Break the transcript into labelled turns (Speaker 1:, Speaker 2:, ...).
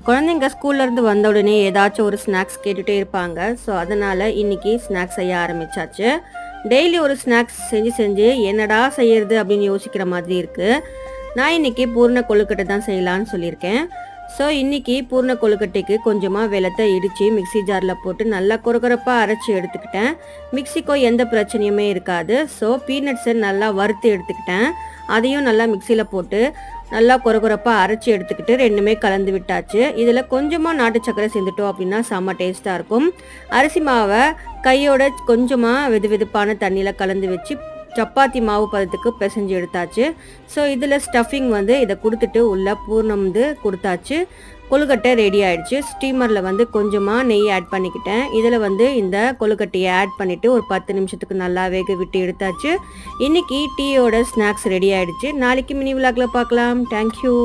Speaker 1: குழந்தைங்க ஸ்கூல்லேருந்து வந்த உடனே ஏதாச்சும் ஒரு ஸ்நாக்ஸ் கேட்டுகிட்டே இருப்பாங்க. ஸோ அதனால் இன்றைக்கி ஸ்நாக்ஸ் செய்ய ஆரம்பித்தாச்சு. டெய்லி ஒரு ஸ்நாக்ஸ் செஞ்சு செஞ்சு என்னடா செய்யறது அப்படின்னு யோசிக்கிற மாதிரி இருக்குது. நான் இன்றைக்கி பூர்ண கொழுக்கட்டை தான் செய்யலான்னு சொல்லியிருக்கேன். ஸோ இன்றைக்கி பூர்ண கொழுக்கட்டைக்கு கொஞ்சமாக வெல்லத்தை இடித்து மிக்ஸி ஜாரில் போட்டு நல்லா கொரகொரப்பாக அரைச்சி எடுத்துக்கிட்டேன். மிக்ஸிக்கோ எந்த பிரச்சனையுமே இருக்காது. ஸோ பீனட்ஸை நல்லா வறுத்து எடுத்துக்கிட்டேன். அதையும் நல்லா மிக்சியில் போட்டு நல்லா கொரகொரப்பாக அரைச்சி எடுத்துக்கிட்டு ரெண்டுமே கலந்து விட்டாச்சு. இதில் கொஞ்சமாக நாட்டு சர்க்கரை சேர்ந்துட்டோம் அப்படின்னா செம்ம டேஸ்ட்டாக இருக்கும். அரிசி மாவை கையோட கொஞ்சமாக வெது வெதுப்பான தண்ணியில் கலந்து வச்சு சப்பாத்தி மாவு பதத்துக்கு பிசைஞ்சு எடுத்தாச்சு. ஸோ இதில் ஸ்டஃபிங் வந்து இதை கொடுத்துட்டு உள்ள பூர்ணம் வந்து கொடுத்தாச்சு. கொழுக்கட்டை ரெடி ஆகிடுச்சு. ஸ்டீமரில் வந்து கொஞ்சமாக நெய் ஆட் பண்ணிக்கிட்டேன். இதில் வந்து இந்த கொழுக்கட்டையை ஆட் பண்ணிவிட்டு ஒரு 10 நிமிஷத்துக்கு நல்லா வேக விட்டு எடுத்தாச்சு. இன்றைக்கி டீயோட ஸ்நாக்ஸ் ரெடி ஆகிடுச்சு. நாளைக்கு மினி விலாகில் பார்க்கலாம். தேங்க்யூ.